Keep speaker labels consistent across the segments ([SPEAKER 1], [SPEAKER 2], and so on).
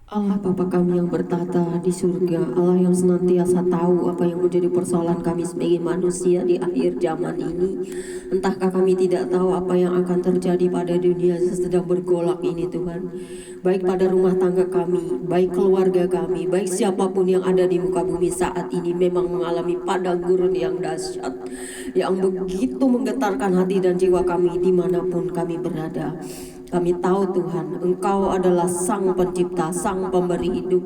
[SPEAKER 1] Allah Bapa kami yang bertata di surga, Allah yang senantiasa tahu apa yang menjadi persoalan kami sebagai manusia di akhir zaman ini. Entahkah kami tidak tahu apa yang akan terjadi pada dunia yang sedang bergolak ini Tuhan. Baik pada rumah tangga kami, baik keluarga kami, baik siapapun yang ada di muka bumi saat ini memang mengalami padang gurun yang dahsyat, yang begitu menggetarkan hati dan jiwa kami dimanapun kami berada. Kami tahu Tuhan, Engkau adalah Sang Pencipta, Sang Pemberi hidup.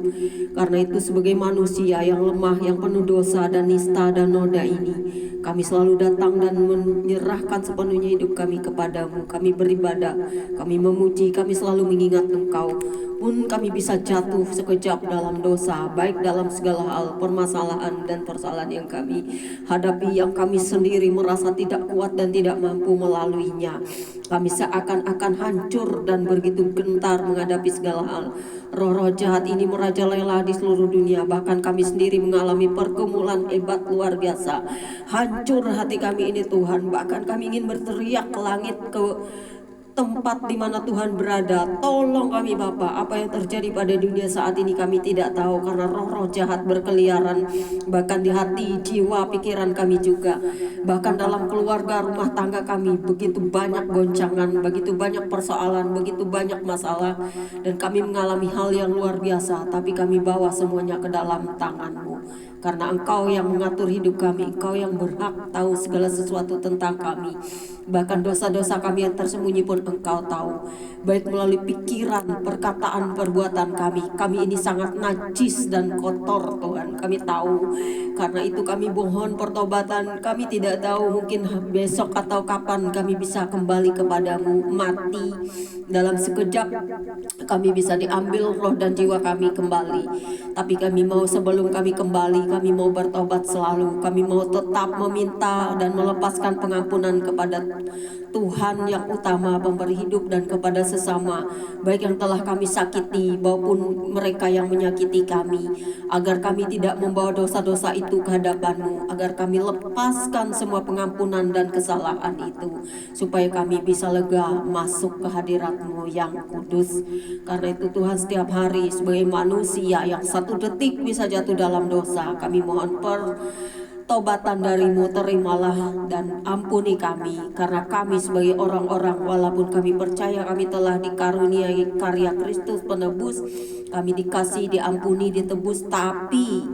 [SPEAKER 1] Karena itu sebagai manusia yang lemah, yang penuh dosa dan nista dan noda ini, kami selalu datang dan menyerahkan sepenuhnya hidup kami kepadamu. Kami beribadah, kami memuji, kami selalu mengingat Engkau. Pun kami bisa jatuh sekejap dalam dosa, baik dalam segala hal, permasalahan dan persoalan yang kami hadapi, yang kami sendiri merasa tidak kuat dan tidak mampu melaluinya. Kami seakan-akan hancur dan begitu gentar menghadapi segala hal. Roh-roh jahat ini merajalela di seluruh dunia, bahkan kami sendiri mengalami pergumulan hebat luar biasa. Hancur hati kami ini Tuhan, bahkan kami ingin berteriak ke langit, ke tempat di mana Tuhan berada. Tolong kami Bapa, apa yang terjadi pada dunia saat ini kami tidak tahu, karena roh-roh jahat berkeliaran bahkan di hati, jiwa, pikiran kami juga. Bahkan dalam keluarga, rumah tangga kami begitu banyak goncangan, begitu banyak persoalan, begitu banyak masalah, dan kami mengalami hal yang luar biasa. Tapi kami bawa semuanya ke dalam tangan-Mu, karena Engkau yang mengatur hidup kami, Engkau yang berhak tahu segala sesuatu tentang kami. Bahkan dosa-dosa kami yang tersembunyi pun Engkau tahu, baik melalui pikiran, perkataan, perbuatan kami. Kami ini sangat najis dan kotor Tuhan, kami tahu. Karena itu kami mohon pertobatan. Kami tidak tahu mungkin besok atau kapan kami bisa kembali kepadamu, mati dalam sekejap kami bisa diambil roh dan jiwa kami kembali. Tapi kami mau, sebelum kami kembali, kami mau bertobat selalu. Kami mau tetap meminta dan melepaskan pengampunan kepada Tuhan yang utama, pemberi hidup, dan kepada sesama, baik yang telah kami sakiti maupun mereka yang menyakiti kami, agar kami tidak membawa dosa-dosa itu ke hadapan-Mu, agar kami lepaskan semua pengampunan dan kesalahan itu, supaya kami bisa lega masuk ke hadirat-Mu yang kudus. Karena itu Tuhan, setiap hari sebagai manusia yang satu detik bisa jatuh dalam dosa, kami mohon tobatan dari-Mu, terimalah dan ampuni kami, karena kami sebagai orang-orang, walaupun kami percaya kami telah dikaruniai karya Kristus penebus, kami dikasih, diampuni, ditebus, tapi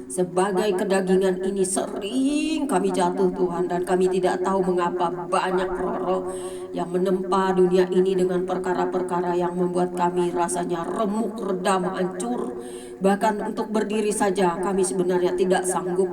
[SPEAKER 1] sebagai kedagingan ini sering kami jatuh Tuhan, dan kami tidak tahu mengapa banyak roh-roh yang menempa dunia ini dengan perkara-perkara yang membuat kami rasanya remuk, redam, hancur. Bahkan untuk berdiri saja kami sebenarnya tidak sanggup.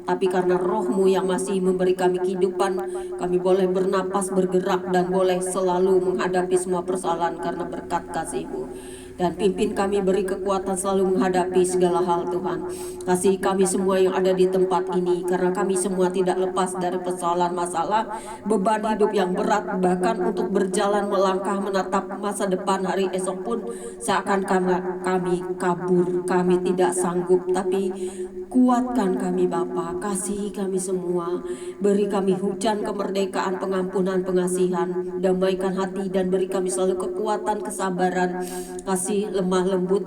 [SPEAKER 1] Tapi karena roh-Mu yang masih memberi kami kehidupan, kami boleh bernapas, bergerak, dan boleh selalu menghadapi semua persoalan karena berkat kasih-Mu. Dan pimpin kami, beri kekuatan selalu menghadapi segala hal Tuhan. Kasih kami semua yang ada di tempat ini, karena kami semua tidak lepas dari persoalan masalah, beban hidup yang berat, bahkan untuk berjalan melangkah menatap masa depan hari esok pun seakan kami kabur, kami tidak sanggup. Tapi kuatkan kami Bapa, kasih kami semua, beri kami hujan kemerdekaan, pengampunan, pengasihan, damaikan hati, dan beri kami selalu kekuatan, kesabaran, kasih, lemah lembut.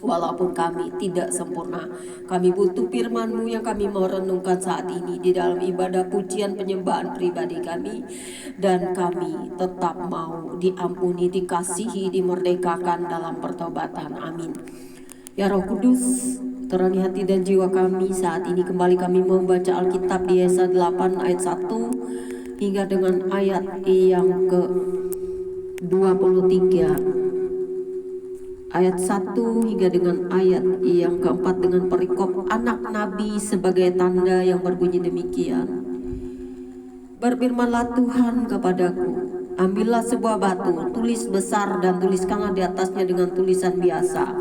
[SPEAKER 1] Walaupun kami tidak sempurna, kami butuh firman-Mu yang kami mau renungkan saat ini di dalam ibadah pujian penyembahan pribadi kami. Dan kami tetap mau diampuni, dikasihi, dimerdekakan dalam pertobatan. Amin. Ya Roh Kudus, terangi hati dan jiwa kami saat ini. Kembali kami membaca Alkitab di Yesaya 8 ayat 1 hingga dengan ayat yang ke-23. Ayat 1 hingga dengan ayat yang keempat, dengan perikop anak nabi sebagai tanda yang berbunyi demikian. Berfirmanlah Tuhan kepadaku, ambillah sebuah batu, tulis besar dan tuliskanlah di atasnya dengan tulisan biasa,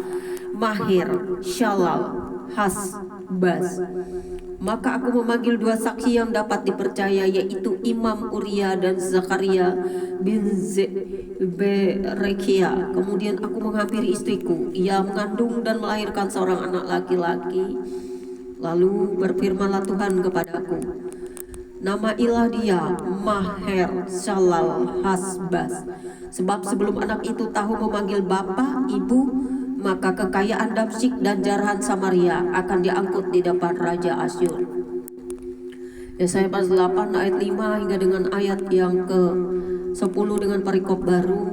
[SPEAKER 1] Mahir, Shalal, Has-Baz. Maka aku memanggil dua saksi yang dapat dipercaya, yaitu Imam Uria dan Zakaria bin Berekia. Kemudian aku menghampiri istriku, ia mengandung dan melahirkan seorang anak laki-laki. Lalu berfirmanlah Tuhan kepadaku, nama ilah dia Maher Shalal Hasbaz, sebab sebelum anak itu tahu memanggil bapa, ibu, maka kekayaan Damsyik dan jarahan Samaria akan diangkut di depan Raja Asyur. Yesaya pasal 8 ayat 5 hingga dengan ayat yang ke-10 dengan perikop baru.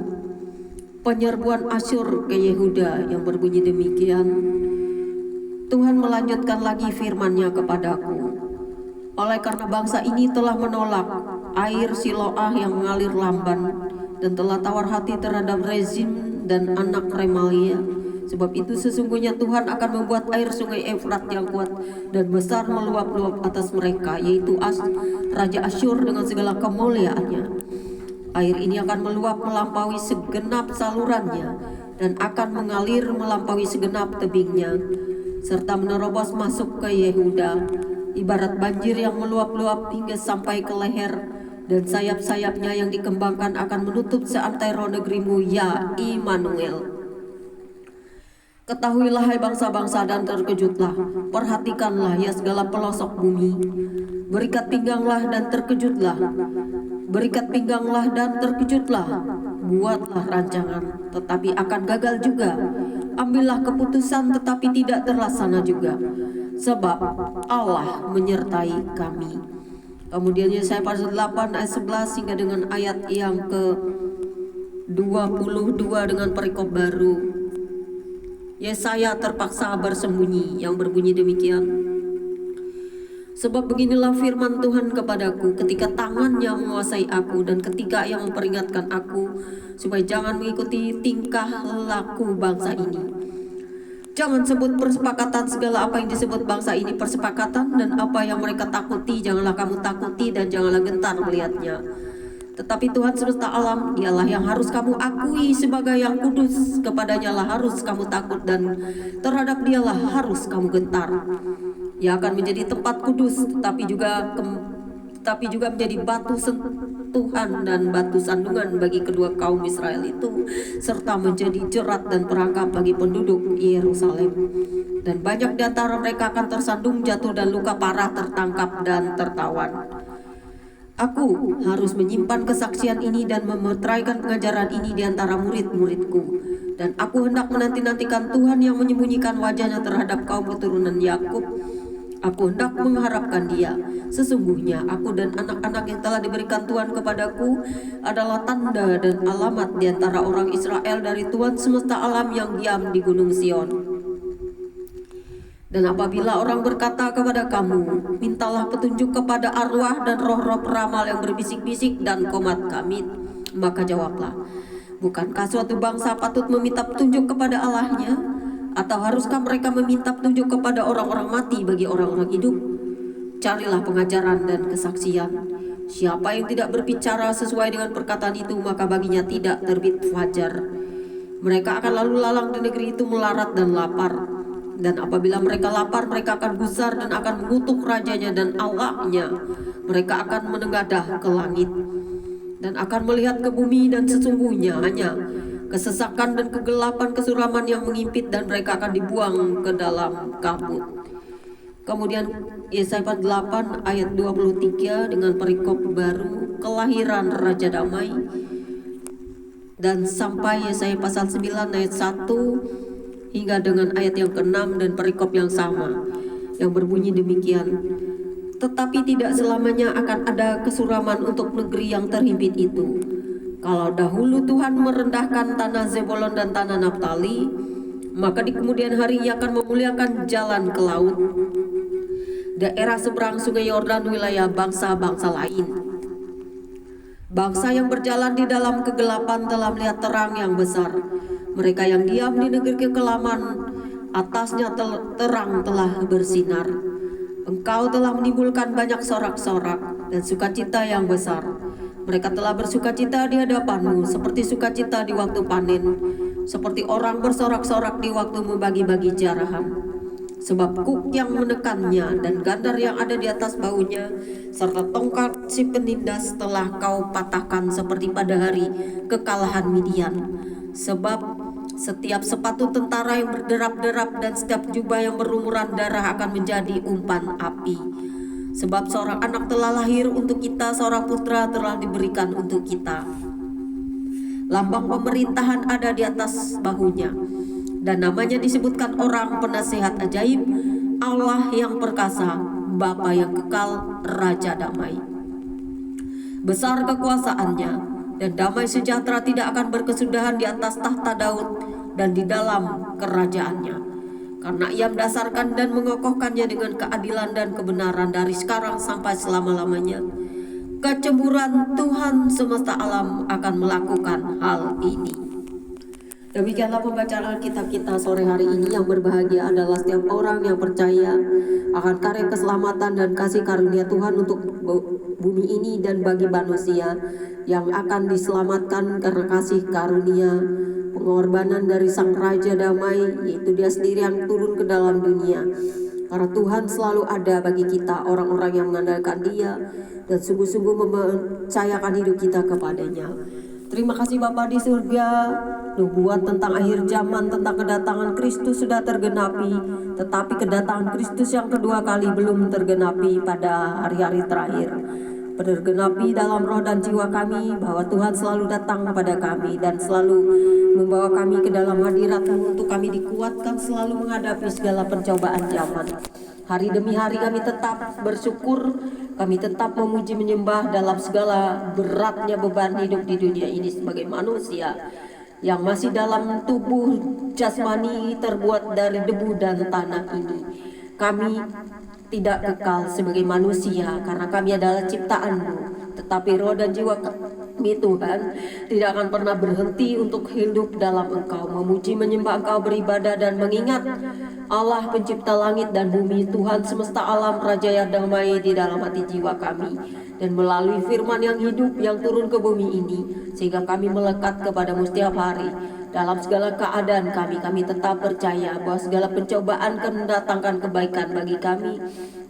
[SPEAKER 1] Penyerbuan Asyur ke Yehuda yang berbunyi demikian. Tuhan melanjutkan lagi firman-Nya kepadaku. Oleh karena bangsa ini telah menolak air Siloah yang mengalir lamban dan telah tawar hati terhadap Rezin dan anak Remalia. Sebab itu sesungguhnya Tuhan akan membuat air sungai Efrat yang kuat dan besar meluap-luap atas mereka, yaitu Raja Asyur dengan segala kemuliaannya. Air ini akan meluap melampaui segenap salurannya dan akan mengalir melampaui segenap tebingnya, serta menerobos masuk ke Yehuda, ibarat banjir yang meluap-luap hingga sampai ke leher, dan sayap-sayapnya yang dikembangkan akan menutup seantero negerimu, ya Immanuel. Ketahuilah hai bangsa-bangsa dan terkejutlah, perhatikanlah ya segala pelosok bumi. Berikat pingganglah dan terkejutlah, berikat pingganglah dan terkejutlah. Buatlah rancangan, tetapi akan gagal juga. Ambillah keputusan, tetapi tidak terlaksana juga. Sebab Allah menyertai kami. Kemudian Yesaya pasal 8 ayat 11 hingga dengan ayat yang ke-22 dengan perikop baru. Yesaya terpaksa bersembunyi yang berbunyi demikian. Sebab beginilah firman Tuhan kepadaku, ketika tangan-Nya menguasai aku dan ketika Ia memperingatkan aku supaya jangan mengikuti tingkah laku bangsa ini. Jangan sebut persepakatan, segala apa yang disebut bangsa ini persepakatan, dan apa yang mereka takuti janganlah kamu takuti dan janganlah gentar melihatnya. Tetapi Tuhan semesta alam, Dialah yang harus kamu akui sebagai yang kudus. Kepadanya lah harus kamu takut dan terhadap Dialah harus kamu gentar. Ia akan menjadi tempat kudus, tetapi juga menjadi batu sentuhan dan batu sandungan bagi kedua kaum Israel itu, serta menjadi jerat dan perangkap bagi penduduk Yerusalem. Dan banyak di antara mereka akan tersandung, jatuh dan luka parah, tertangkap dan tertawan. Aku harus menyimpan kesaksian ini dan memeteraikan pengajaran ini di antara murid-muridku. Dan aku hendak menanti-nantikan Tuhan yang menyembunyikan wajah-Nya terhadap kaum keturunan Yakub. Aku hendak mengharapkan Dia. Sesungguhnya aku dan anak-anak yang telah diberikan Tuhan kepadaku adalah tanda dan alamat di antara orang Israel dari Tuhan semesta alam yang diam di Gunung Sion. Dan apabila orang berkata kepada kamu, mintalah petunjuk kepada arwah dan roh-roh peramal yang berbisik-bisik dan komat kami, maka jawablah, bukankah suatu bangsa patut meminta petunjuk kepada Allahnya? Atau haruskah mereka meminta petunjuk kepada orang-orang mati bagi orang-orang hidup? Carilah pengajaran dan kesaksian. Siapa yang tidak berbicara sesuai dengan perkataan itu, maka baginya tidak terbit fajar. Mereka akan lalu lalang di negeri itu melarat dan lapar. Dan apabila mereka lapar, mereka akan gusar dan akan mengutuk rajanya dan Allahnya. Mereka akan menengadah ke langit dan akan melihat ke bumi, dan sesungguhnya hanya kesesakan dan kegelapan kesuraman yang mengimpit, dan mereka akan dibuang ke dalam kabut. Kemudian Yesaya 8 ayat 23 dengan perikop baru, kelahiran Raja Damai. Dan sampai Yesaya pasal 9 ayat 1 hingga dengan ayat yang ke-6 dan perikop yang sama yang berbunyi demikian. Tetapi tidak selamanya akan ada kesuraman untuk negeri yang terhimpit itu. Kalau dahulu Tuhan merendahkan tanah Zebulon dan tanah Naftali, maka di kemudian hari Ia akan memuliakan jalan ke laut, daerah seberang sungai Yordan, wilayah bangsa-bangsa lain. Bangsa yang berjalan di dalam kegelapan telah melihat terang yang besar. Mereka yang diam di negeri kekelaman, atasnya terang telah bersinar. Engkau telah menimbulkan banyak sorak-sorak dan sukacita yang besar. Mereka telah bersukacita di hadapanmu, seperti sukacita di waktu panen, seperti orang bersorak-sorak di waktu membagi-bagi jarahan. Sebab kuk yang menekannya dan gandar yang ada di atas baunya, serta tongkat si penindas telah kau patahkan seperti pada hari kekalahan Midian. Sebab setiap sepatu tentara yang berderap-derap dan setiap jubah yang berlumuran darah akan menjadi umpan api. Sebab seorang anak telah lahir untuk kita, seorang putra telah diberikan untuk kita. Lambang pemerintahan ada di atas bahunya, Dan namanya disebutkan orang penasehat ajaib, Allah yang perkasa, Bapa yang kekal, Raja damai. Besar kekuasaannya, dan damai sejahtera tidak akan berkesudahan di atas tahta Daud dan di dalam kerajaannya. Karena ia mendasarkan dan mengokohkannya dengan keadilan dan kebenaran dari sekarang sampai selama-lamanya. Kecemburuan Tuhan semesta alam akan melakukan hal ini. Demikianlah pembacaan Alkitab kita sore hari ini. Yang berbahagia adalah setiap orang yang percaya akan karya keselamatan dan kasih karunia Tuhan untuk bumi ini dan bagi manusia yang akan diselamatkan karena kasih karunia pengorbanan dari Sang Raja Damai, yaitu Dia sendiri yang turun ke dalam dunia. Karena Tuhan selalu ada bagi kita, orang-orang yang mengandalkan Dia dan sungguh-sungguh mempercayakan hidup kita kepadanya. Terima kasih Bapa di surga, nubuat tentang akhir zaman, tentang kedatangan Kristus sudah tergenapi, tetapi kedatangan Kristus yang kedua kali belum tergenapi pada hari-hari terakhir. Tergenapi dalam roh dan jiwa kami bahwa Tuhan selalu datang kepada kami dan selalu membawa kami ke dalam hadirat-Mu untuk kami dikuatkan selalu menghadapi segala pencobaan zaman. Hari demi hari kami tetap bersyukur, kami tetap memuji menyembah dalam segala beratnya beban hidup di dunia ini sebagai manusia yang masih dalam tubuh jasmani terbuat dari debu dan tanah ini. Kami tidak kekal sebagai manusia karena kami adalah ciptaan-Mu, tetapi roh dan jiwa kami Tuhan tidak akan pernah berhenti untuk hidup dalam Engkau, memuji menyembah Engkau, beribadah dan mengingat Allah pencipta langit dan bumi, Tuhan semesta alam, Raja yang damai di dalam hati jiwa kami. Dan melalui firman yang hidup yang turun ke bumi ini, sehingga kami melekat kepada-Mu setiap hari. Dalam segala keadaan kami tetap percaya bahwa segala pencobaan akan mendatangkan kebaikan bagi kami,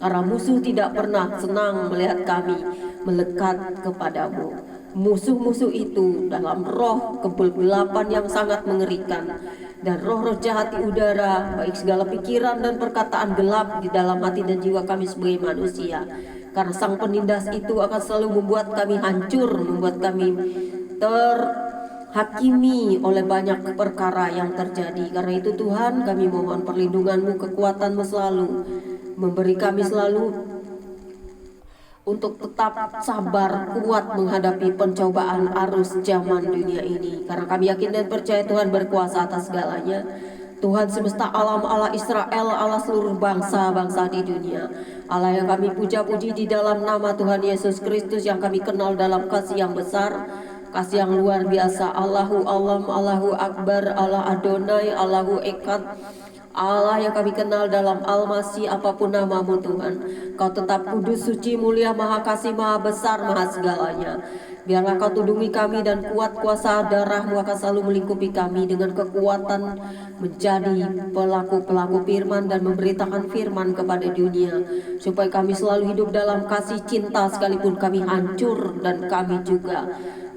[SPEAKER 1] karena musuh tidak pernah senang melihat kami melekat kepada-Mu. Musuh-musuh itu dalam roh kegelapan yang sangat mengerikan dan roh-roh jahat di udara, baik segala pikiran dan perkataan gelap di dalam hati dan jiwa kami sebagai manusia. Karena sang penindas itu akan selalu membuat kami hancur, membuat kami terhakimi oleh banyak perkara yang terjadi. Karena itu Tuhan, kami mohon perlindungan-Mu, kekuatan-Mu selalu memberi kami selalu untuk tetap sabar, kuat menghadapi pencobaan arus zaman dunia ini. Karena kami yakin dan percaya Tuhan berkuasa atas segalanya. Tuhan semesta alam, Allah Israel, Allah seluruh bangsa-bangsa di dunia, Allah yang kami puja-puji di dalam nama Tuhan Yesus Kristus yang kami kenal dalam kasih yang besar, kasih yang luar biasa. Allahu Alam, Allahu Akbar, Allah Adonai, Allahu Ekad, Allah yang kami kenal dalam Al-Masih, apapun nama-Mu Tuhan, Kau tetap kudus, suci, mulia, maha kasih, maha besar, maha segalanya. Biarlah Kau tudungi kami dan kuat kuasa darah-Mu akan selalu melingkupi kami dengan kekuatan menjadi pelaku-pelaku firman dan memberitakan firman kepada dunia, supaya kami selalu hidup dalam kasih cinta sekalipun kami hancur dan kami juga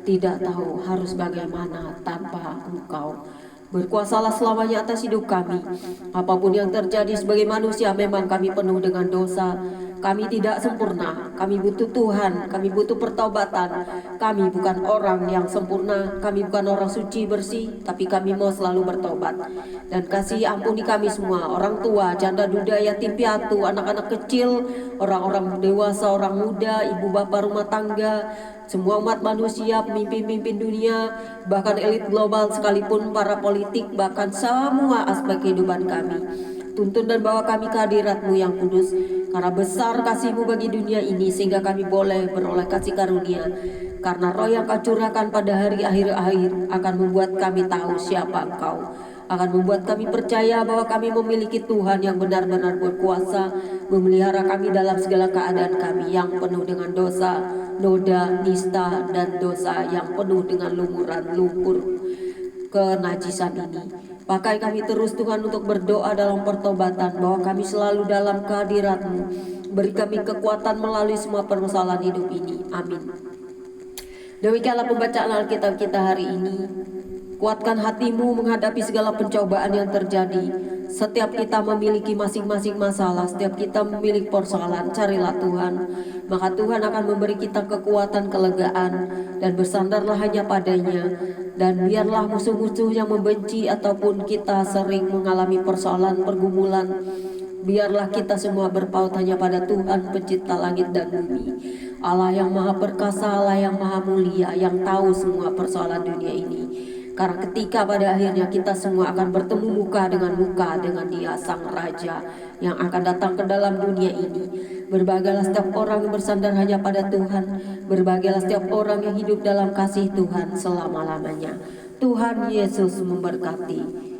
[SPEAKER 1] tidak tahu harus bagaimana tanpa Engkau. Berkuasalah selamanya atas hidup kami. Apapun yang terjadi sebagai manusia, memang kami penuh dengan dosa. Kami tidak sempurna, kami butuh Tuhan, kami butuh pertobatan. Kami bukan orang yang sempurna, kami bukan orang suci bersih, tapi kami mau selalu bertobat. Dan kasih ampuni kami semua, orang tua, janda duda, yatim piatu, anak-anak kecil, orang-orang dewasa, orang muda, ibu bapak rumah tangga, semua umat manusia, pemimpin-pemimpin dunia, bahkan elit global sekalipun, para politik, bahkan semua aspek kehidupan kami. Tuntun dan bawa kami ke hadirat-Mu yang kudus, karena besar kasih-Mu bagi dunia ini, sehingga kami boleh beroleh kasih karunia. Karena roh yang Kau curahkan pada hari akhir-akhir akan membuat kami tahu siapa Engkau, akan membuat kami percaya bahwa kami memiliki Tuhan yang benar-benar berkuasa, memelihara kami dalam segala keadaan kami yang penuh dengan dosa, noda, nista, dan dosa yang penuh dengan lumuran lumpur kenajisan ini. Pakai kami terus Tuhan untuk berdoa dalam pertobatan, bahwa kami selalu dalam kehadirat-Mu. Beri kami kekuatan melalui semua permasalahan hidup ini. Amin. Demikianlah pembacaan Alkitab kita hari ini. Kuatkan hatimu menghadapi segala pencobaan yang terjadi. Setiap kita memiliki masing-masing masalah, setiap kita memiliki persoalan, carilah Tuhan. Maka Tuhan akan memberi kita kekuatan, kelegaan, dan bersandarlah hanya padanya. Dan biarlah musuh-musuh yang membenci ataupun kita sering mengalami persoalan, pergumulan, biarlah kita semua berpaut hanya pada Tuhan pencipta langit dan bumi. Allah yang maha perkasa, Allah yang maha mulia, yang tahu semua persoalan dunia ini. Karena ketika pada akhirnya kita semua akan bertemu muka dengan Dia Sang Raja yang akan datang ke dalam dunia ini. Berbahagialah setiap orang yang bersandar hanya pada Tuhan. Berbahagialah setiap orang yang hidup dalam kasih Tuhan selama-lamanya. Tuhan Yesus memberkati.